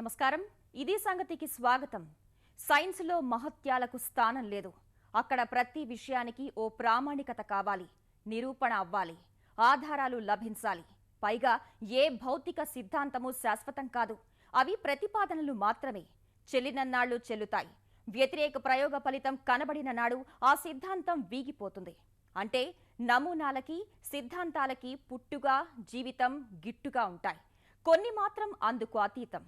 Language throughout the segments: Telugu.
నమస్కారం. ఇది సంగతికి స్వాగతం. సైన్స్లో మహత్యాలకు స్థానం లేదు. అక్కడ ప్రతి విషయానికి ఓ ప్రామాణికత కావాలి, నిరూపణ అవ్వాలి, ఆధారాలు లభించాలి. పైగా ఏ భౌతిక సిద్ధాంతము శాశ్వతం కాదు. అవి ప్రతిపాదనలు మాత్రమే. చెల్లినన్నాళ్లు చెల్లుతాయి. వ్యతిరేక ప్రయోగ ఫలితం కనబడిన నాడు ఆ సిద్ధాంతం వీగిపోతుంది. అంటే నమూనాలకి సిద్ధాంతాలకి పుట్టుగా జీవితం గిట్టుగా ఉంటాయి. కొన్ని మాత్రం అందుకు అతీతం.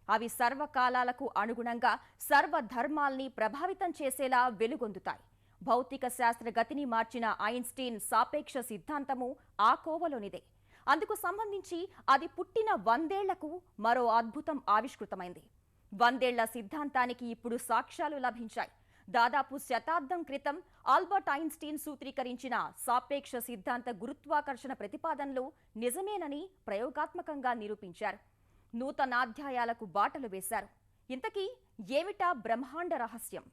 అవి సర్వకాలాలకు అనుగుణంగా సర్వధర్మాల్ని ప్రభావితం చేసేలా వెలుగొందుతాయి. భౌతిక శాస్త్ర గతిని మార్చిన ఐన్స్టీన్ సాపేక్ష సిద్ధాంతము ఆ కోవలోనిదే. అందుకు సంబంధించి అది పుట్టిన 100 ఏళ్లకు మరో అద్భుతం ఆవిష్కృతమైంది. 100 ఏళ్ల సిద్ధాంతానికి ఇప్పుడు సాక్ష్యాలు లభించాయి. దాదాపు శతాబ్దం క్రితం ఆల్బర్ట్ ఐన్స్టీన్ సూత్రీకరించిన సాపేక్ష సిద్ధాంత గురుత్వాకర్షణ ప్రతిపాదనలు నిజమేనని ప్రయోగాత్మకంగా నిరూపించారు. నూతనాధ్యాయాలకు బాటలు వేశారు. ఇంతకీ ఏమిటా బ్రహ్మాండ రహస్యం?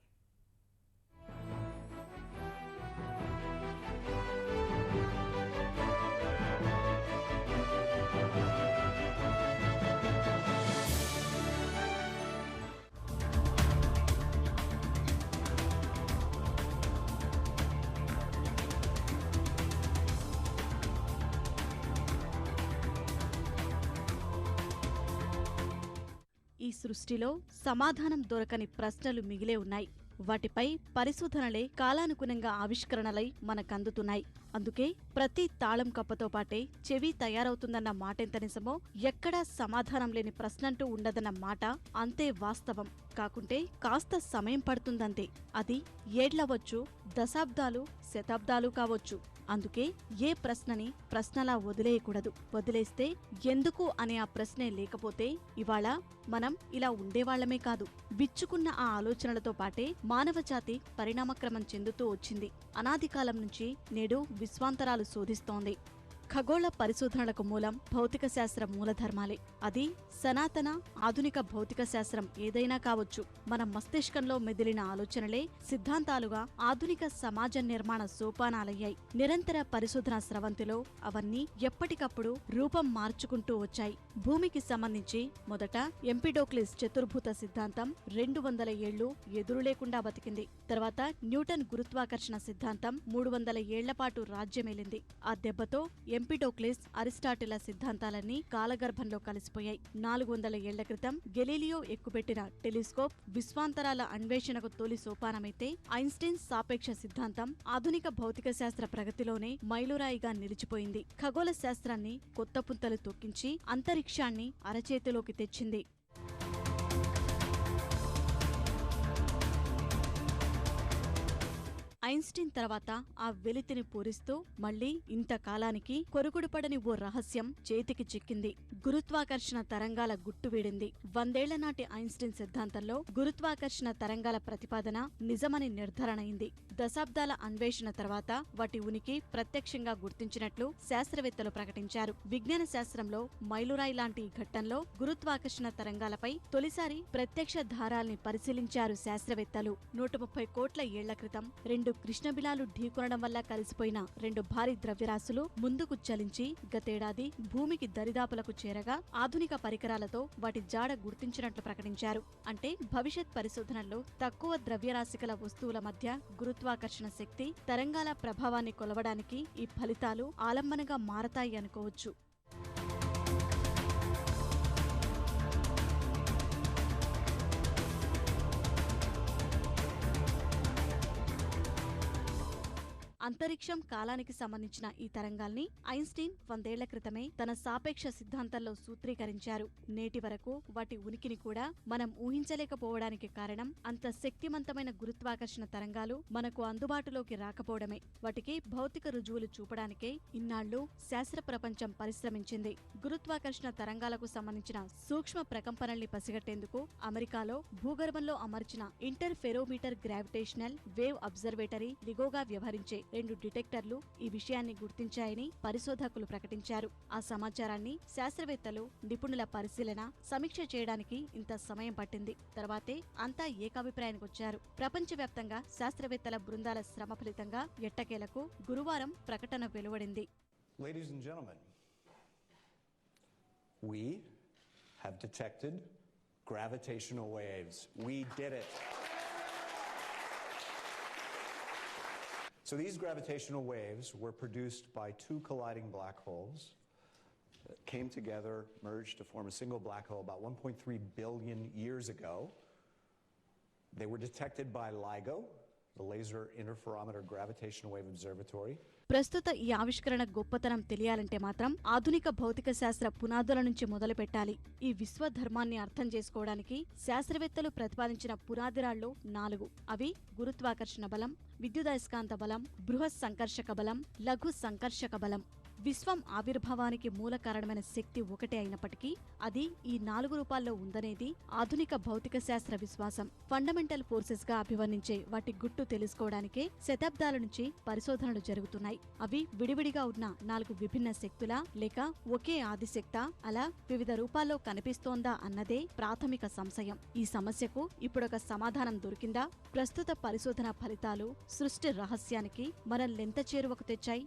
ఈ సృష్టిలో సమాధానం దొరకని ప్రశ్నలు మిగిలే ఉన్నాయి. వాటిపై పరిశోధనలే కాలానుగుణంగా ఆవిష్కరణలై మనకందుతున్నాయి. అందుకే ప్రతి తాళం కప్పతో పాటే చెవి తయారవుతుందన్న మాటెంత నిజమో, ఎక్కడా సమాధానం లేని ప్రశ్నంటూ ఉండదన్న మాట అంతే వాస్తవం. కాకుంటే కాస్త సమయం పడుతుందంతే. అది ఏళ్లవచ్చు, దశాబ్దాలు, శతాబ్దాలు కావచ్చు. అందుకే ఏ ప్రశ్నని ప్రశ్నలా వదిలేయకూడదు. వదిలేస్తే ఎందుకు అనే ఆ ప్రశ్నే లేకపోతే ఇవాళ మనం ఇలా ఉండేవాళ్లమే కాదు. విచ్చుకున్న ఆ ఆలోచనలతో పాటే మానవజాతి పరిణామక్రమం చెందుతూ వచ్చింది. అనాదికాలం నుంచి నేడు విశ్వాంతరాలు శోధిస్తోంది. ఖగోళ పరిశోధనలకు మూలం భౌతిక శాస్త్ర మూలధర్మాలే. అది సనాతన ఆధునిక భౌతిక శాస్త్రం ఏదైనా కావచ్చు. మన మస్తిష్కంలో మెదిలిన ఆలోచనలే సిద్ధాంతాలుగా ఆధునిక సమాజ నిర్మాణ సోపానాలయ్యాయి. నిరంతర పరిశోధన స్రవంతిలో అవన్నీ ఎప్పటికప్పుడు రూపం మార్చుకుంటూ వచ్చాయి. భూమికి సంబంధించి మొదట ఎంపిడోక్లిస్ చతుర్భుత సిద్ధాంతం 200 ఏళ్లు ఎదురులేకుండా బతికింది. తర్వాత న్యూటన్ గురుత్వాకర్షణ సిద్ధాంతం 300 ఏళ్లపాటు రాజ్యమేలింది. ఆ దెబ్బతో ఎంపిడోక్లిస్, అరిస్టాటిల సిద్ధాంతాలన్నీ కాలగర్భంలో కలిసిపోయాయి. 400 ఏళ్ల క్రితం గెలీలియో ఎక్కుపెట్టిన టెలిస్కోప్ విశ్వాంతరాల అన్వేషణకు తొలి సోపానమైతే, ఐన్స్టీన్ సాపేక్ష సిద్ధాంతం ఆధునిక భౌతిక శాస్త్ర ప్రగతిలోనే మైలురాయిగా నిలిచిపోయింది. ఖగోళ శాస్త్రాన్ని కొత్త పుంతలు తొక్కించి అంతరిక్షాన్ని అరచేతిలోకి తెచ్చింది. ఐన్స్టీన్ తర్వాత ఆ వెలితిని పూరిస్తూ మళ్లీ ఇంతకాలానికి కొరుగుడుపడని ఓ రహస్యం చేతికి చిక్కింది. గురుత్వాకర్షణ తరంగాల గుట్టువీడింది. 100 ఏళ్ల నాటి ఐన్స్టీన్ సిద్ధాంతంలో గురుత్వాకర్షణ తరంగాల ప్రతిపాదన నిజమని నిర్ధారణయింది. దశాబ్దాల అన్వేషణ తర్వాత వాటి ఉనికి ప్రత్యక్షంగా గుర్తించినట్లు శాస్త్రవేత్తలు ప్రకటించారు. విజ్ఞాన శాస్త్రంలో మైలురాయి లాంటి ఈ ఘట్టంలో గురుత్వాకర్షణ తరంగాలపై తొలిసారి ప్రత్యక్ష ధారాల్ని పరిశీలించారు శాస్త్రవేత్తలు. 130 కోట్ల ఏళ్ల క్రితం 2 కృష్ణబిలాలు ఢీకొనడం వల్ల కలిసిపోయిన 2 భారీ ద్రవ్యరాశులు ముందుకు చలించి గతేడాది భూమికి దరిదాపులకు చేరగా ఆధునిక పరికరాలతో వాటి జాడ గుర్తించినట్లు ప్రకటించారు. అంటే భవిష్యత్ పరిశోధనల్లో తక్కువ ద్రవ్యరాశికల వస్తువుల మధ్య గురుత్వాకర్షణ శక్తి, తరంగాల ప్రభావాన్ని కొలవడానికి ఈ ఫలితాలు ఆలంబనగా మారతాయి అనుకోవచ్చు. అంతరిక్షం, కాలానికి సంబంధించిన ఈ తరంగాల్ని ఐన్స్టీన్ 100 ఏళ్ల క్రితమే తన సాపేక్ష సిద్ధాంతంలో సూత్రీకరించారు. నేటి వరకు వాటి ఉనికిని కూడా మనం ఊహించలేకపోవడానికి కారణం అంత శక్తిమంతమైన గురుత్వాకర్షణ తరంగాలు మనకు అందుబాటులోకి రాకపోవడమే. వాటికి భౌతిక రుజువులు చూపడానికే ఇన్నాళ్లు శాస్త్ర ప్రపంచం పరిశ్రమించింది. గురుత్వాకర్షణ తరంగాలకు సంబంధించిన సూక్ష్మ ప్రకంపనల్ని పసిగట్టేందుకు అమెరికాలో భూగర్భంలో అమర్చిన ఇంటర్ఫెరోమీటర్ గ్రావిటేషనల్ వేవ్ అబ్జర్వేటరీ లిగోగా వ్యవహరించే 2 డిటెక్టర్లు ఈ విషయాన్ని గుర్తించాయని పరిశోధకులు ప్రకటించారు. ఆ సమాచారాన్ని శాస్త్రవేత్తలు, నిపుణుల పరిశీలన, సమీక్ష చేయడానికి ఇంత సమయం పట్టింది. తర్వాతే అంతా ఏకాభిప్రాయానికొచ్చారు. ప్రపంచవ్యాప్తంగా శాస్త్రవేత్తల బృందాల శ్రమ ఫలితంగా ఎట్టకేలకు గురువారం ప్రకటన వెలువడింది. Ladies and gentlemen, we have detected Gravitational waves. We did it. So these gravitational waves were produced by two colliding black holes that came together, merged to form a single black hole about 1.3 billion years ago. They were detected by LIGO, the Laser Interferometer Gravitational Wave Observatory. ప్రస్తుత ఈ ఆవిష్కరణ గొప్పతనం తెలియాలంటే మాత్రం ఆధునిక భౌతిక శాస్త్ర పునాదుల నుంచి మొదలు పెట్టాలి. ఈ విశ్వధర్మాన్ని అర్థం చేసుకోవడానికి శాస్త్రవేత్తలు ప్రతిపాదించిన పునాదిరాళ్లు 4. అవి గురుత్వాకర్షణ బలం, విద్యుదయస్కాంత బలం, బృహత్ సంకర్షక బలం, లఘు సంకర్షక బలం. విశ్వం ఆవిర్భావానికి మూల కారణమైన శక్తి ఒకటే అయినప్పటికీ అది ఈ 4 రూపాల్లో ఉందనేది ఆధునిక భౌతిక శాస్త్ర విశ్వాసం. ఫండమెంటల్ ఫోర్సెస్ గా అభివర్ణించే వాటి గుట్టు తెలుసుకోవడానికే శతాబ్దాల నుంచి పరిశోధనలు జరుగుతున్నాయి. అవి విడివిడిగా ఉన్న 4 విభిన్న శక్తులా లేక ఒకే ఆదిశక్తా, అలా వివిధ రూపాల్లో కనిపిస్తోందా అన్నదే ప్రాథమిక సంశయం. ఈ సమస్యకు ఇప్పుడొక సమాధానం దొరికిందా? ప్రస్తుత పరిశోధన ఫలితాలు సృష్టి రహస్యానికి మనల్నెంత చేరువకు తెచ్చాయి?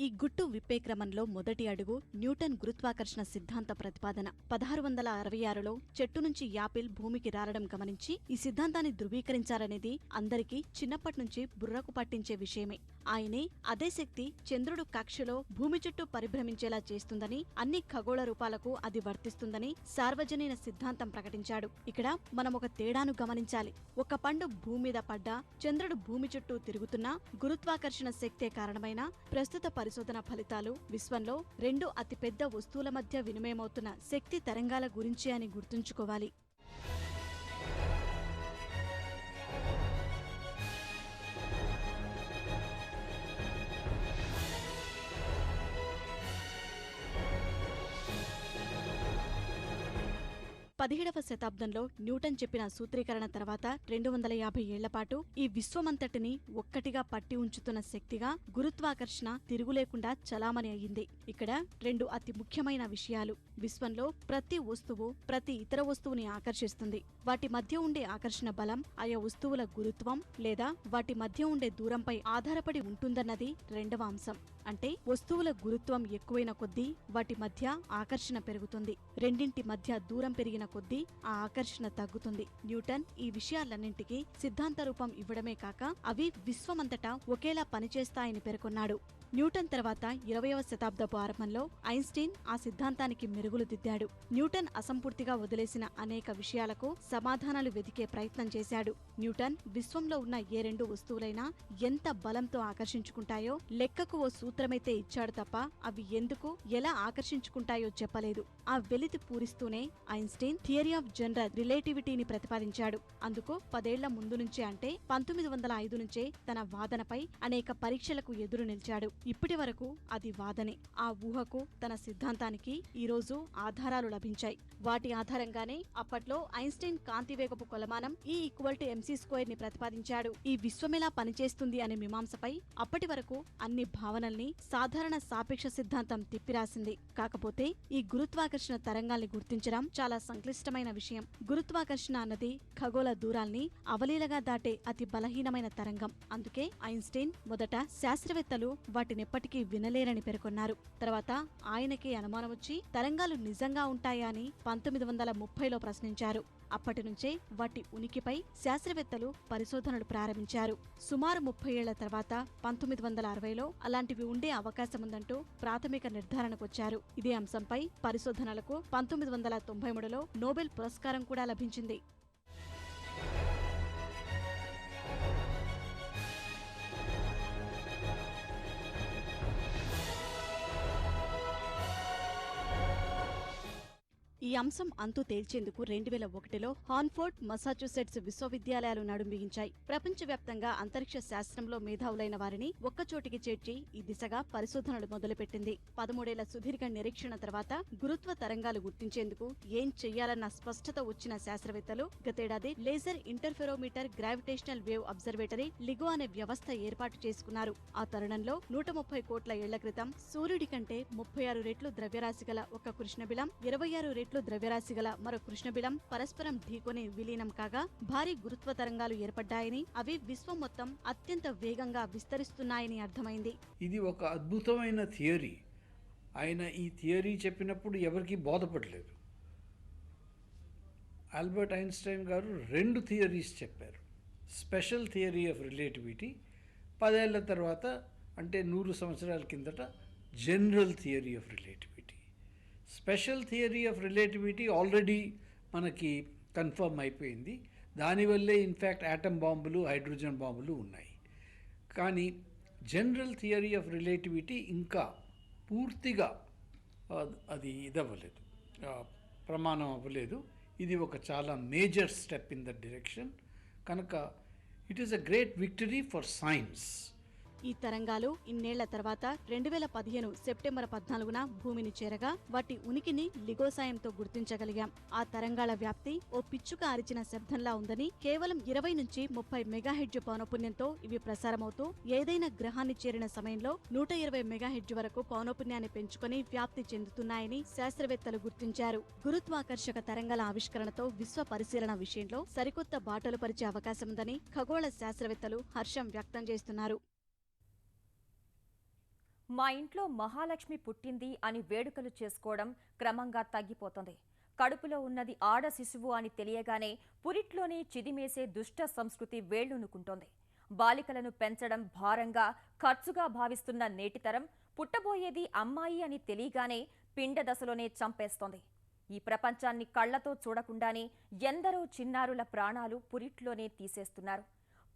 ఈ గుట్టు విప్పే క్రమంలో మొదటి అడుగు న్యూటన్ గురుత్వాకర్షణ సిద్ధాంత ప్రతిపాదన. 1666లో చెట్టు నుంచి యాపిల్ భూమికి రాలడం గమనించి ఈ సిద్ధాంతాన్ని ధృవీకరించారనేది అందరికీ చిన్నప్పటినుంచి బుర్రకు పట్టించే విషయమే. ఆయనే అదే శక్తి చంద్రుడు కక్షలో భూమి చుట్టూ పరిభ్రమించేలా చేస్తుందని, అన్ని ఖగోళ రూపాలకు అది వర్తిస్తుందని సార్వజనీన సిద్ధాంతం ప్రకటించాడు. ఇక్కడ మనం ఒక తేడాను గమనించాలి. ఒక పండు భూమి మీద పడ్డా, చంద్రుడు భూమి చుట్టూ తిరుగుతున్నా గురుత్వాకర్షణ శక్తే కారణమైన ప్రస్తుత పరిశోధన ఫలితాలు విశ్వంలో 2 అతిపెద్ద వస్తువుల మధ్య వినిమయమవుతున్న శక్తి తరంగాల గురించి అని గుర్తుంచుకోవాలి. పదిహేడవ శతాబ్దంలో న్యూటన్ చెప్పిన సూత్రీకరణ తర్వాత 250 ఏళ్లపాటు ఈ విశ్వమంతటిని ఒక్కటిగా పట్టి ఉంచుతున్న శక్తిగా గురుత్వాకర్షణ తిరుగులేకుండా చలామణి అయ్యింది. ఇక్కడ 2 అతి ముఖ్యమైన విషయాలు. విశ్వంలో ప్రతి వస్తువు ప్రతి ఇతర వస్తువుని ఆకర్షిస్తుంది. వాటి మధ్య ఉండే ఆకర్షణ బలం ఆయా వస్తువుల గురుత్వం లేదా వాటి మధ్య ఉండే దూరంపై ఆధారపడి ఉంటుందన్నది రెండవ అంశం. అంటే వస్తువుల గురుత్వం ఎక్కువైన కొద్దీ వాటి మధ్య ఆకర్షణ పెరుగుతుంది. రెండింటి మధ్య దూరం పెరిగిన కొద్దీ ఆ ఆకర్షణ తగ్గుతుంది. న్యూటన్ ఈ విషయాలన్నింటికీ సిద్ధాంత రూపం ఇవ్వడమే కాక అవి విశ్వమంతటా ఒకేలా పనిచేస్తాయని పేర్కొన్నాడు. న్యూటన్ తర్వాత 20వ శతాబ్దపు ఆరంభంలో ఐన్స్టీన్ ఆ సిద్ధాంతానికి మెరుగులు దిద్దాడు. న్యూటన్ అసంపూర్తిగా వదిలేసిన అనేక విషయాలకు సమాధానాలు వెతికే ప్రయత్నం చేశాడు. న్యూటన్ విశ్వంలో ఉన్న ఏ 2 వస్తువులైనా ఎంత బలంతో ఆకర్షించుకుంటాయో లెక్కకు ఓ సూత్రమైతే ఇచ్చాడు తప్ప అవి ఎందుకు ఎలా ఆకర్షించుకుంటాయో చెప్పలేదు. ఆ వెలితి పూరిస్తూనే ఐన్స్టీన్ థియరీ ఆఫ్ జనరల్ రిలేటివిటీని ప్రతిపాదించాడు. అందుకు 10 ఏళ్ల ముందు నుంచే అంటే 1905 నుంచే తన వాదనపై అనేక పరీక్షలకు ఎదురు నిలిచాడు. ఇప్పటి వరకు అది వాదనే. ఆ ఊహకు తన సిద్ధాంతానికి ఈరోజు ఆధారాలు లభించాయి. వాటి ఆధారంగానే అప్పట్లో ఐన్స్టీన్ కాంతివేగపు కొలమానం E=mc² ని ప్రతిపాదించాడు. ఈ విశ్వమెలా పనిచేస్తుంది అనే మీమాంసపై అప్పటి వరకు అన్ని భావనల్ని సాధారణ సాపేక్ష సిద్ధాంతం తిప్పిరాసింది. కాకపోతే ఈ గురుత్వాకర్షణ తరంగాల్ని గుర్తించడం చాలా సంక్లిష్టమైన విషయం. గురుత్వాకర్షణ అన్నది ఖగోళ దూరాల్ని అవలీలగా దాటే అతి బలహీనమైన తరంగం. అందుకే ఐన్స్టీన్ మొదట శాస్త్రవేత్తలు వాటినెప్పటికీ వినలేరని పేర్కొన్నారు. తర్వాత ఆయనకే అనుమానమొచ్చి తరంగాలు నిజంగా ఉంటాయా అని 1930లో ప్రశ్నించారు. అప్పటి నుంచే వాటి ఉనికిపై శాస్త్రవేత్తలు పరిశోధనలు ప్రారంభించారు. సుమారు 30 ఏళ్ల తర్వాత 1960లో అలాంటివి ఉండే అవకాశముందంటూ ప్రాథమిక నిర్ధారణకొచ్చారు. ఇదే అంశంపై పరిశోధనలకు 1993లో నోబెల్ పురస్కారం కూడా లభించింది. ఈ అంశం అంతు తేల్చేందుకు 2001లో హాన్ఫోర్డ్, మసాచ్యుసెట్స్ విశ్వవిద్యాలయాలు నడుంబిగించాయి. ప్రపంచవ్యాప్తంగా అంతరిక్ష శాస్త్రంలో మేధావులైన వారిని ఒక్కచోటికి చేర్చి ఈ దిశగా పరిశోధనలు మొదలుపెట్టింది. 13 ఏళ్ల సుదీర్ఘ నిరీక్షణ తర్వాత గురుత్వ తరంగాలు గుర్తించేందుకు ఏం చెయ్యాలన్న స్పష్టత వచ్చిన శాస్త్రవేత్తలు గతేడాది laser interferometer gravitational wave observatory LIGO అనే వ్యవస్థ ఏర్పాటు చేసుకున్నారు. ఆ తరుణంలో 130 కోట్ల ఏళ్ల క్రితం సూర్యుడి కంటే 36 రెట్లు ద్రవ్యరాశి గల ఒక కృష్ణబిలం, 26 రెట్లు ద్రవ్యరాశి గల మరో కృష్ణబిలం పరస్పరం ఢీకొని విలీనం కాగా భారీ గురుత్వ తరంగాలు ఏర్పడ్డాయని, అవి విశ్వం మొత్తం అత్యంత వేగంగా విస్తరిస్తున్నాయని అర్థమైంది. ఇది ఒక అద్భుతమైన థియరీ. ఆయన ఈ థియరీ చెప్పినప్పుడు ఎవరికీ బోధపడలేదు. ఆల్బర్ట్ ఐన్స్టైన్ గారు 2 థియరీస్ చెప్పారు. స్పెషల్ థియరీ ఆఫ్ రిలేటివిటీ, 10 ఏళ్ల తర్వాత అంటే 100 సంవత్సరాల కిందట general theory of relativity. Special theory of relativity already మనకి కన్ఫర్మ్ అయిపోయింది. దానివల్లే ఇన్ఫ్యాక్ట్ యాటమ్ బాంబులు, హైడ్రోజన్ బాంబులు ఉన్నాయి. కానీ జనరల్ థియరీ ఆఫ్ రిలేటివిటీ ఇంకా పూర్తిగా అది ఇదవ్వలేదు, ప్రమాణం అవ్వలేదు. ఇది ఒక చాలా major step in that direction. కనుక it is a great victory for science. ఈ తరంగాలు ఇన్నేళ్ల తర్వాత 2015 సెప్టెంబర్ 14న భూమిని చేరగా వాటి ఉనికిని లిగో సాయంతో గుర్తించగలిగాం. ఆ తరంగాల వ్యాప్తి ఓ పిచ్చుక అరిచిన శబ్దంలా ఉందని, కేవలం 20 నుంచి 30 మెగాహెర్ట్జ్ పౌనపున్యంతో ఇవి ప్రసారమవుతూ ఏదైనా గ్రహాన్ని చేరిన సమయంలో 120 మెగాహెర్ట్జ్ వరకు పౌనపున్యాన్ని పెంచుకొని వ్యాప్తి చెందుతున్నాయని శాస్త్రవేత్తలు గుర్తించారు. గురుత్వాకర్షక తరంగాల ఆవిష్కరణతో విశ్వ పరిశీలన విషయంలో సరికొత్త బాటలు పరిచే అవకాశముందని ఖగోళ శాస్త్రవేత్తలు హర్షం వ్యక్తం చేస్తున్నారు. మా ఇంట్లో మహాలక్ష్మి పుట్టింది అని వేడుకలు చేసుకోవడం క్రమంగా తగ్గిపోతుంది. కడుపులో ఉన్నది ఆడ శిశువు అని తెలియగానే పురిట్లోనే చిదిమేసే దుష్ట సంస్కృతి వేళ్లూనుకుంటోంది. బాలికలను పెంచడం భారంగా, ఖర్చుగా భావిస్తున్న నేటితరం పుట్టబోయేది అమ్మాయి అని తెలియగానే పిండ దశలోనే చంపేస్తోంది. ఈ ప్రపంచాన్ని కళ్లతో చూడకుండానే ఎందరో చిన్నారుల ప్రాణాలు పురిట్లోనే తీసేస్తున్నారు.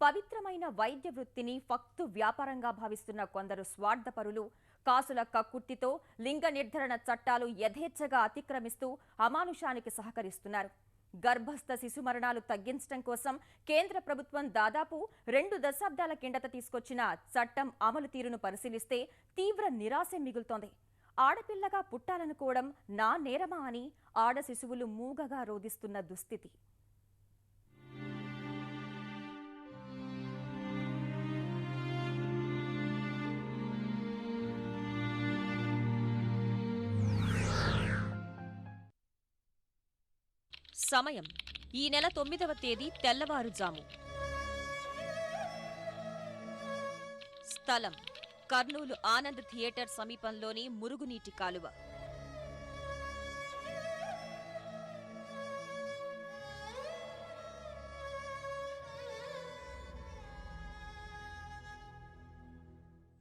పవిత్రమైన వైద్య వృత్తిని ఫక్తు వ్యాపారంగా భావిస్తున్న కొందరు స్వార్థపరులు కాసుల కక్కుర్తితో లింగ నిర్ధారణ చట్టాలు యథేచ్ఛగా అతిక్రమిస్తూ అమానుషానికి సహకరిస్తున్నారు. గర్భస్థ శిశు మరణాలు తగ్గించడం కోసం కేంద్ర ప్రభుత్వం దాదాపు 2 దశాబ్దాల కిందట తీసుకొచ్చిన చట్టం అమలు తీరును పరిశీలిస్తే తీవ్ర నిరాశ మిగులుతోంది. ఆడపిల్లగా పుట్టాలనుకోవడం నా నేరమా అని ఆడ శిశువులు మూగగా రోధిస్తున్న దుస్థితి. సమయం ఈ నెల 9వ తేదీ తెల్లవారుజాము. స్థలం కర్నూలు ఆనంద్ థియేటర్ సమీపంలోని మురుగునీటి కాలువ.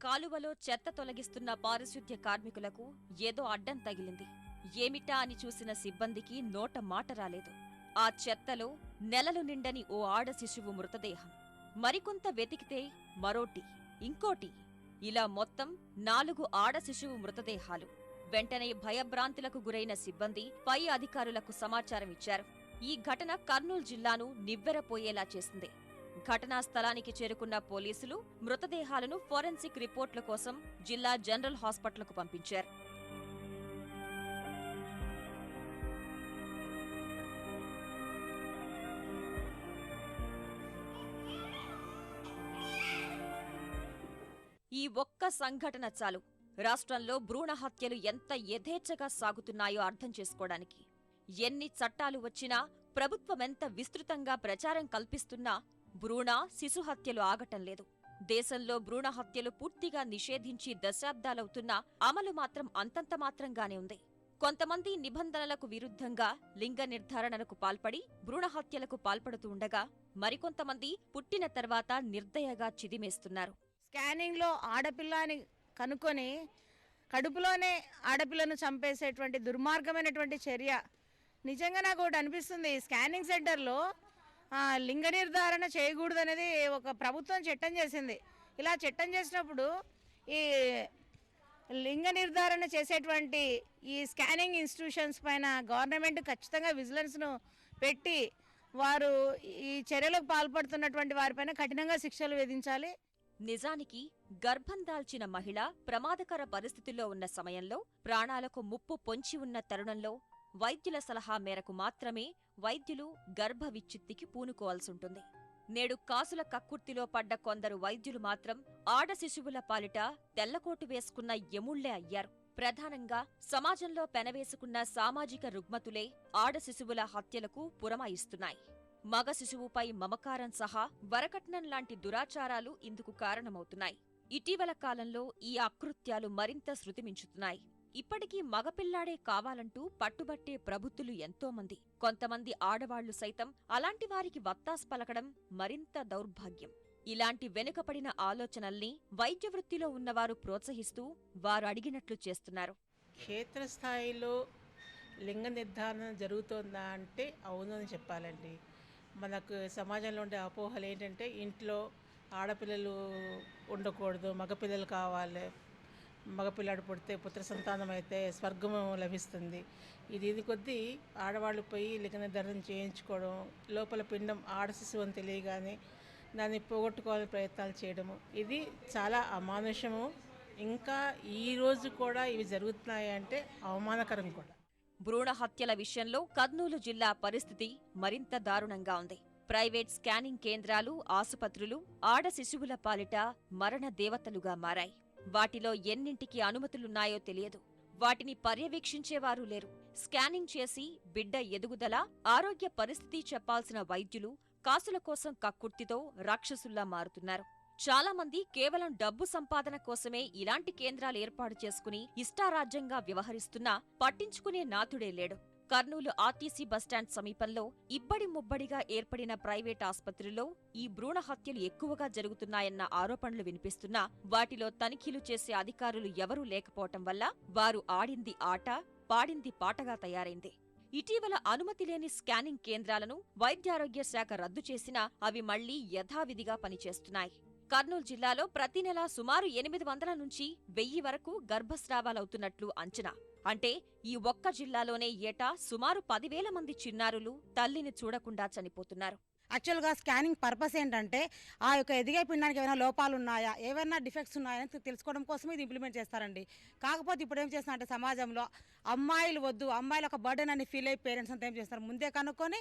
కాలువలో చెత్త తొలగిస్తున్న పారిశుద్ధ్య కార్మికులకు ఏదో అడ్డం తగిలింది. ఏమిటా అని చూసిన సిబ్బందికి నోట మాట రాలేదు. ఆ చెత్తలో నెలలు నిండని ఓ ఆడ శిశువు మృతదేహం. మరికొంత వెతికితే మరోటి, ఇంకోటి, ఇలా మొత్తం 4 ఆడ శిశువు మృతదేహాలు. వెంటనే భయభ్రాంతులకు గురైన సిబ్బంది పై అధికారులకు సమాచారం ఇచ్చారు. ఈ ఘటన కర్నూలు జిల్లాను నివ్వెరపోయేలా చేసింది. ఘటనా స్థలానికి చేరుకున్న పోలీసులు మృతదేహాలను ఫోరెన్సిక్ రిపోర్ట్ల కోసం జిల్లా జనరల్ హాస్పిటల్కు పంపించారు. ఈ ఒక్క సంఘటన చాలు రాష్ట్రంలో భ్రూణ హత్యలు ఎంత యథేచ్ఛగా సాగుతున్నాయో అర్థం చేసుకోవడానికి. ఎన్ని చట్టాలు వచ్చినా, ప్రభుత్వమెంత విస్తృతంగా ప్రచారం కల్పిస్తున్నా భ్రూణ, శిశు హత్యలు ఆగటం లేదు. దేశంలో భ్రూణ హత్యలు పూర్తిగా నిషేధించి దశాబ్దాలవుతున్నా అమలు మాత్రం అంతంత మాత్రంగానే ఉంది. కొంతమంది నిబంధనలకు విరుద్ధంగా లింగ నిర్ధారణకు పాల్పడి భ్రూణ హత్యలకు పాల్పడుతూ ఉండగా, మరికొంతమంది పుట్టిన తర్వాత నిర్దయగా చిదిమేస్తున్నారు. స్కానింగ్లో ఆడపిల్ల అని కనుక్కొని కడుపులోనే ఆడపిల్లను చంపేసేటువంటి దుర్మార్గమైనటువంటి చర్య. నిజంగా నాకు ఒకటి అనిపిస్తుంది, స్కానింగ్ సెంటర్లో లింగ నిర్ధారణ చేయకూడదు అనేది ఒక ప్రభుత్వం చట్టం చేసింది. ఇలా చట్టం చేసినప్పుడు ఈ లింగ నిర్ధారణ చేసేటువంటి ఈ స్కానింగ్ ఇన్స్టిట్యూషన్స్ పైన గవర్నమెంట్ ఖచ్చితంగా విజిలెన్స్ను పెట్టి వారు ఈ చర్యలకు పాల్పడుతున్నటువంటి వారిపైన కఠినంగా శిక్షలు విధించాలి. నిజానికి గర్భం దాల్చిన మహిళ ప్రమాదకర పరిస్థితుల్లో ఉన్న సమయంలో, ప్రాణాలకు ముప్పు పొంచి ఉన్న తరుణంలో వైద్యుల సలహా మేరకు మాత్రమే వైద్యులు గర్భ విచ్ఛిత్తికి పూనుకోవాల్సుంటుంది. నేడు కాసుల కక్కుర్తిలో పడ్డ కొందరు వైద్యులు మాత్రం ఆడ శిశువుల పాలిట తెల్లకోటు వేసుకున్న యముళ్లే అయ్యారు. ప్రధానంగా సమాజంలో పెనవేసుకున్న సామాజిక రుగ్మతులే ఆడ శిశువుల హత్యలకు పురమాయిస్తున్నాయి. మగ శిశువుపై మమకారం సహా వరకట్నం లాంటి దురాచారాలు ఇందుకు కారణమవుతున్నాయి. ఇటీవల కాలంలో ఈ అకృత్యాలు మరింత శృతిమించుతున్నాయి. ఇప్పటికీ మగపిల్లాడే కావాలంటూ పట్టుబట్టే ప్రబుద్ధులు ఎంతోమంది. కొంతమంది ఆడవాళ్లు సైతం అలాంటి వారికి వత్తాసు పలకడం మరింత దౌర్భాగ్యం. ఇలాంటి వెనుకపడిన ఆలోచనల్ని వైద్య వృత్తిలో ఉన్నవారు ప్రోత్సహిస్తూ వారు అడిగినట్లు చేస్తున్నారు. క్షేత్రస్థాయిలో లింగ నిర్ధారణ జరుగుతుందా అంటే అవునని చెప్పాలండి. మనకు సమాజంలో ఉండే అపోహలు ఏంటంటే ఇంట్లో ఆడపిల్లలు ఉండకూడదు, మగపిల్లలు కావాలి, మగపిల్లాడు పుడితే పుత్ర సంతానం అయితే స్వర్గము లభిస్తుంది. ఇది కొద్దీ ఆడవాళ్ళు పోయి లింగ నిర్ధారణ చేయించుకోవడం, లోపల పిండం ఆడ శిశువు అని తెలియగానే దాన్ని పోగొట్టుకోవాలని ప్రయత్నాలు చేయడము, ఇది చాలా అమానుషము. ఇంకా ఈరోజు కూడా ఇవి జరుగుతున్నాయి అంటే అవమానకరం కూడా. భ్రూణ హత్యల విషయంలో కర్నూలు జిల్లా పరిస్థితి మరింత దారుణంగా ఉంది. ప్రైవేట్ స్కానింగ్ కేంద్రాలు, ఆసుపత్రులు ఆడ శిశువుల పాలిట మరణ దేవతలుగా మారాయి. వాటిలో ఎన్నింటికి అనుమతులున్నాయో తెలియదు. వాటిని పర్యవేక్షించేవారూ లేరు. స్కానింగ్ చేసి బిడ్డ ఎదుగుదల, ఆరోగ్య పరిస్థితి చెప్పాల్సిన వైద్యులు కాసుల కోసం కక్కుర్తితో రాక్షసుల్లా మారుతున్నారు. చాలా మంది కేవలం డబ్బు సంపాదన కోసమే ఇలాంటి కేంద్రాలు ఏర్పాటు చేసుకుని ఇష్టారాజ్యంగా వ్యవహరిస్తున్నా పట్టించుకునే నాథుడే లేడు. కర్నూలు ఆర్టీసీ బస్టాండ్ సమీపంలో ఇబ్బడి ముబ్బడిగా ఏర్పడిన ప్రైవేట్ ఆస్పత్రిలో ఈ భ్రూణ హత్యలు ఎక్కువగా జరుగుతున్నాయన్న ఆరోపణలు వినిపిస్తున్నా వాటిలో తనిఖీలు చేసే అధికారులు ఎవరూ లేకపోవటం వల్ల వారు ఆడింది ఆట, పాడింది పాటగా తయారైంది. ఇటీవల అనుమతి లేని స్కానింగ్ కేంద్రాలను వైద్యారోగ్య శాఖ రద్దు చేసినా అవి మళ్లీ యథావిధిగా పనిచేస్తున్నాయి. కర్నూలు జిల్లాలో ప్రతి నెలా సుమారు 800 నుంచి 1000 వరకు గర్భస్రావాలవుతున్నట్లు అంచనా. అంటే ఈ ఒక్క జిల్లాలోనే ఏటా సుమారు 10,000 మంది చిన్నారులు తల్లిని చూడకుండా చనిపోతున్నారు. యాక్చువల్గా స్కానింగ్ పర్పస్ ఏంటంటే ఆ యొక్క ఎదిగే పిండానికి ఏమైనా లోపాలు ఉన్నాయా, ఏమైనా డిఫెక్ట్స్ ఉన్నాయని తెలుసుకోవడం కోసం ఇది ఇంప్లిమెంట్ చేస్తారండి. కాకపోతే ఇప్పుడు ఏం చేస్తున్నారంటే సమాజంలో అమ్మాయిలు వద్దు, అమ్మాయిలు ఒక బర్డెన్ అని ఫీల్ అయ్యి పేరెంట్స్ అంతా ఏం చేస్తారు, ముందే కనుక్కొని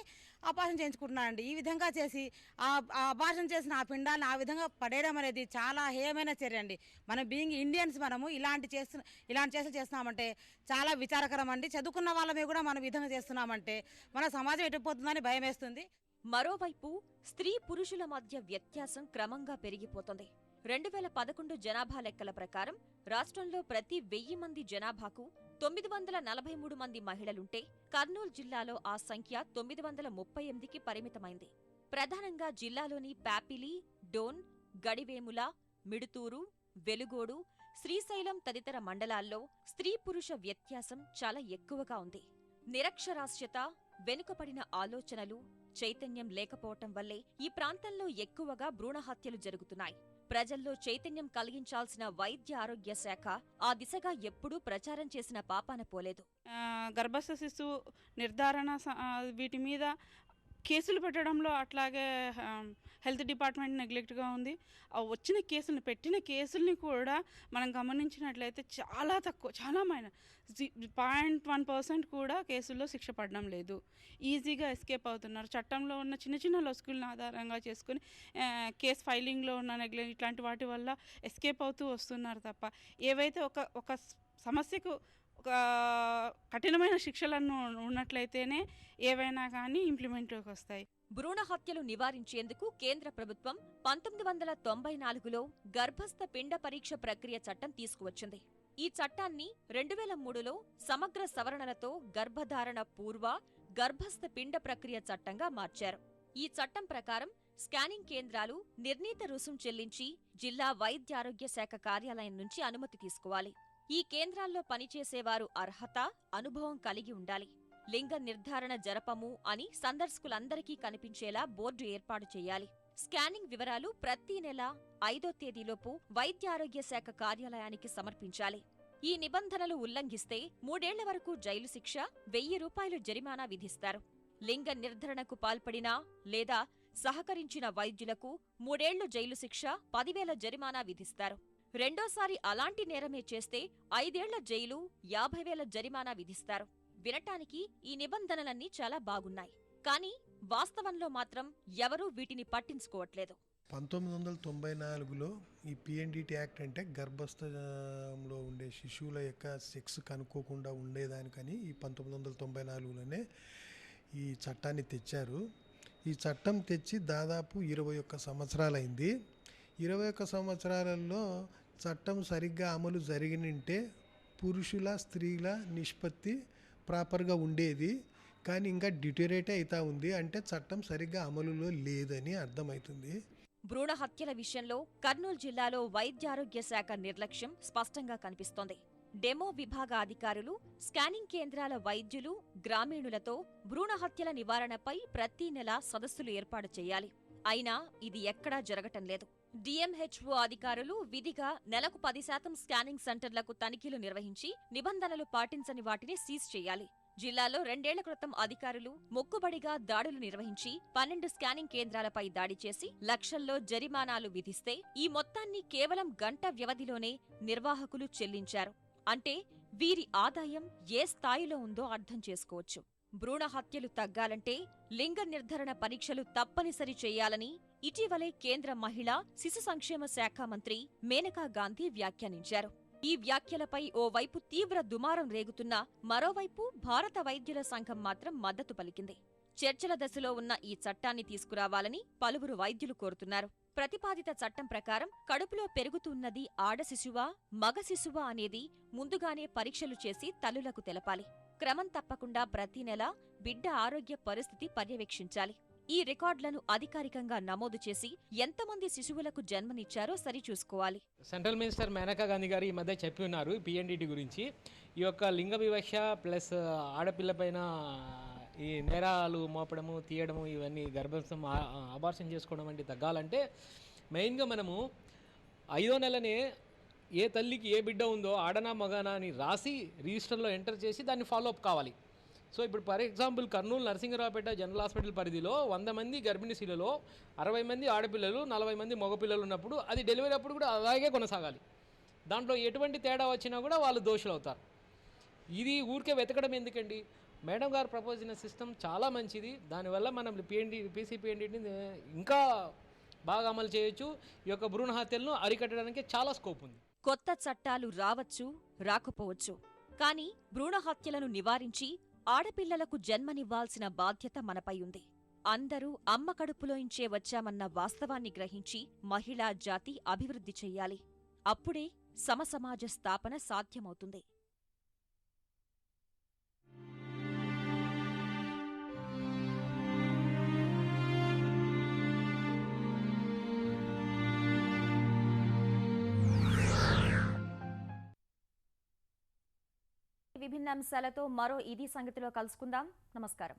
అబార్షన్ చేయించుకుంటున్నారండి. ఈ విధంగా చేసి ఆ అబార్షన్ చేసిన ఆ పిండాలను ఆ విధంగా పడేయడం అనేది చాలా హేయమైన చర్య అండి. మనం బీయింగ్ ఇండియన్స్ మనము ఇలాంటి చేతులు చేస్తున్నామంటే చాలా విచారకరం అండి. చదువుకున్న వాళ్ళమే కూడా మనం విధంగా చేస్తున్నామంటే మన సమాజం ఎటుపోతుందని భయం వేస్తుంది. మరోవైపు స్త్రీ పురుషుల మధ్య వ్యత్యాసం క్రమంగా పెరిగిపోతోంది. 2011 జనాభా లెక్కల ప్రకారం రాష్ట్రంలో ప్రతి 1000 మంది జనాభాకు 943 మంది మహిళలుంటే కర్నూలు జిల్లాలో ఆ సంఖ్య 938కి పరిమితమైంది. ప్రధానంగా జిల్లాలోని ప్యాపిలి, డోన్, గడివేముల, మిడుతూరు, వెలుగోడు, శ్రీశైలం తదితర మండలాల్లో స్త్రీ పురుష వ్యత్యాసం చాలా ఎక్కువగా ఉంది. నిరక్షరాస్యత, వెనుకపడిన ఆలోచనలు, చైతన్యం లేకపోవటం వల్లే ఈ ప్రాంతంలో ఎక్కువగా భ్రూణహత్యలు జరుగుతున్నాయి. ప్రజల్లో చైతన్యం కలిగించాల్సిన వైద్య ఆరోగ్య శాఖ ఆ దిశగా ఎప్పుడూ ప్రచారం చేసిన పాపాన పోలేదు. గర్భస్థ శిశువు నిర్ధారణ వీటి మీద కేసులు పెట్టడంలో అట్లాగే హెల్త్ డిపార్ట్మెంట్ నెగ్లెక్ట్గా ఉంది. పెట్టిన కేసుల్ని కూడా మనం గమనించినట్లయితే చాలా తక్కువ, చాలా మైనర్, 0.1% కూడా కేసుల్లో శిక్ష పడడం లేదు. ఈజీగా ఎస్కేప్ అవుతున్నారు. చట్టంలో ఉన్న చిన్న చిన్న లొసుగులను ఆధారంగా చేసుకుని కేసు ఫైలింగ్లో ఉన్న నెగ్లెక్ట్ ఇట్లాంటి వాటి వల్ల ఎస్కేప్ అవుతూ వస్తున్నారు తప్ప ఏవైతే ఒక సమస్యకు ఒక కఠినమైన శిక్షలను ఉన్నట్లయితేనే ఏవైనా కానీ ఇంప్లిమెంట్లోకి వస్తాయి. భ్రూణ హత్యలు నివారించేందుకు కేంద్ర ప్రభుత్వం 1994లో గర్భస్థ పిండ పరీక్ష ప్రక్రియ చట్టం తీసుకువచ్చింది. ఈ చట్టాన్ని 2003లో సమగ్ర సవరణలతో గర్భధారణ పూర్వ, గర్భస్థ పిండ ప్రక్రియ చట్టంగా మార్చారు. ఈ చట్టం ప్రకారం స్కానింగ్ కేంద్రాలు నిర్ణీత రుసుం చెల్లించి జిల్లా వైద్యారోగ్య శాఖ కార్యాలయం నుంచి అనుమతి తీసుకోవాలి. ఈ కేంద్రాల్లో పనిచేసేవారు అర్హత, అనుభవం కలిగి ఉండాలి. లింగ నిర్ధారణ జరపము అని సందర్శకులందరికీ కనిపించేలా బోర్డు ఏర్పాటు చేయాలి. స్కానింగ్ వివరాలు ప్రతి నెల 5వ తేదీలోపు వైద్యారోగ్య శాఖ కార్యాలయానికి సమర్పించాలి. ఈ నిబంధనలు ఉల్లంఘిస్తే 3 ఏళ్ల వరకు జైలు శిక్ష, 1000 రూపాయలు జరిమానా విధిస్తారు. లింగ నిర్ధారణకు పాల్పడినా లేదా సహకరించిన వైద్యులకు 3 ఏళ్లు జైలు శిక్ష, 10,000 జరిమానా విధిస్తారు. రెండోసారి అలాంటి నేరమే చేస్తే 5 ఏళ్ల జైలు, 50,000 జరిమానా విధిస్తారు. వినటానికి ఈ నిబంధనలన్నీ చాలా బాగున్నాయి. కానీ వాస్తవంలో మాత్రం ఎవరూ వీటిని పట్టించుకోవట్లేదు. 1994లో ఈ పిఎన్డిటి యాక్ట్ అంటే గర్భస్థంలో ఉండే శిశువుల యొక్క సెక్స్ కనుక్కోకుండా ఉండేదానికని ఈ 1994లోనే ఈ చట్టాన్ని తెచ్చారు. ఈ చట్టం తెచ్చి దాదాపు 21 సంవత్సరాలైంది. 21 సంవత్సరాలలో చట్టం సరిగ్గా అమలు జరిగినంటే పురుషుల స్త్రీల నిష్పత్తి ప్రాపర్గా ఉండేది, కానీ ఇంకా డిటరేటే అవుతా ఉంది. అంటే చట్టం సరిగ్గా అమలులో లేదని అర్థమవుతుంది. భ్రూణ హత్యల విషయంలో కర్నూలు జిల్లాలో వైద్యారోగ్య శాఖ నిర్లక్ష్యం స్పష్టంగా కనిపిస్తోంది. డెమో విభాగ అధికారులు, స్కానింగ్ కేంద్రాల వైద్యులు, గ్రామీణులతో భ్రూణ హత్యల నివారణపై ప్రతి నెల సదస్సులు ఏర్పాటు చేయాలి. అయినా ఇది ఎక్కడా జరగటం లేదు. డిఎంహెచ్ఓ అధికారులు విధిగా నెలకు 10% స్కానింగ్ సెంటర్లకు తనిఖీలు నిర్వహించి నిబంధనలు పాటించని వాటిని సీజ్ చేయాలి. జిల్లాలో 2 ఏళ్ల క్రితం అధికారులు మొక్కుబడిగా దాడులు నిర్వహించి 12 స్కానింగ్ కేంద్రాలపై దాడి చేసి లక్షల్లో జరిమానాలు విధిస్తే ఈ మొత్తాన్ని కేవలం గంట వ్యవధిలోనే నిర్వాహకులు చెల్లించారు. అంటే వీరి ఆదాయం ఏ స్థాయిలో ఉందో అర్థం చేసుకోవచ్చు. భ్రూణ హత్యలు తగ్గాలంటే లింగ నిర్ధారణ పరీక్షలు తప్పనిసరి చేయాలని ఇటీవలే కేంద్ర మహిళా శిశు సంక్షేమ శాఖ మంత్రి మేనకా గాంధీ వ్యాఖ్యానించారు. ఈ వ్యాఖ్యలపై ఓవైపు తీవ్ర దుమారం రేగుతున్నా మరోవైపు భారత వైద్యుల సంఘం మాత్రం మద్దతు పలికింది. చర్చల దశలో ఉన్న ఈ చట్టాన్ని తీసుకురావాలని పలువురు వైద్యులు కోరుతున్నారు. ప్రతిపాదిత చట్టం ప్రకారం కడుపులో పెరుగుతున్నది ఆడ శిశువా, మగ శిశువా అనేది ముందుగానే పరీక్షలు చేసి తల్లులకు తెలపాలి. క్రమం తప్పకుండా ప్రతి నెల బిడ్డ ఆరోగ్య పరిస్థితి పర్యవేక్షించాలి. ఈ రికార్డులను అధికారికంగా నమోదు చేసి ఎంతమంది శిశువులకు జన్మనిచ్చారో సరిచూసుకోవాలి. సెంట్రల్ మినిస్టర్ మేనకా గాంధీ గారు ఈ మధ్య చెప్పి ఉన్నారు పిఎన్డిటి గురించి. ఈ యొక్క లింగ వివక్ష ప్లస్ ఆడపిల్లపైన ఈ నేరాలు మోపడము, తీయడము, ఇవన్నీ గర్భస్థం అబార్షన్ చేసుకోవడం వంటి తగ్గాలంటే మెయిన్గా మనము 5వ నెలనే ఏ తల్లికి ఏ బిడ్డ ఉందో ఆడనా మగనా అని రాసి రిజిస్టర్లో ఎంటర్ చేసి దాన్ని ఫాలోఅప్ కావాలి. సో ఇప్పుడు for example Kurnool Narasingaraopet general hospital పరిధిలో 100 మంది గర్భిణీశీలలో 60 మంది ఆడపిల్లలు, 40 మంది మగపిల్లలు ఉన్నప్పుడు అది డెలివరీ అప్పుడు కూడా అలాగే కొనసాగాలి. దాంట్లో ఎటువంటి తేడా వచ్చినా కూడా వాళ్ళు దోషులు అవుతారు. ఇది ఊరికే వెతకడం ఎందుకండి? మేడం గారు ప్రపోజ్ చేసిన సిస్టమ్ చాలా మంచిది. దానివల్ల మనం పీసీపీఎన్డీని ఇంకా బాగా అమలు చేయొచ్చు. ఈ యొక్క భ్రూణ హత్యలను అరికట్టడానికి చాలా స్కోప్ ఉంది. కొత్త చట్టాలు రావచ్చు, రాకపోవచ్చు. కానీ భ్రూణ హత్యలను నివారించి ఆడపిల్లలకు జన్మనివ్వాల్సిన బాధ్యత మనపై ఉంది. అందరూ అమ్మ కడుపులోంచే వచ్చామన్న వాస్తవాన్ని గ్రహించి మహిళా జాతి అభివృద్ధి చెయ్యాలి. అప్పుడే సమసమాజ స్థాపన సాధ్యమవుతుంది. విభిన్న అంశాలతో మరో ఇది సంగతిలో కలుసుకుందాం. నమస్కారం.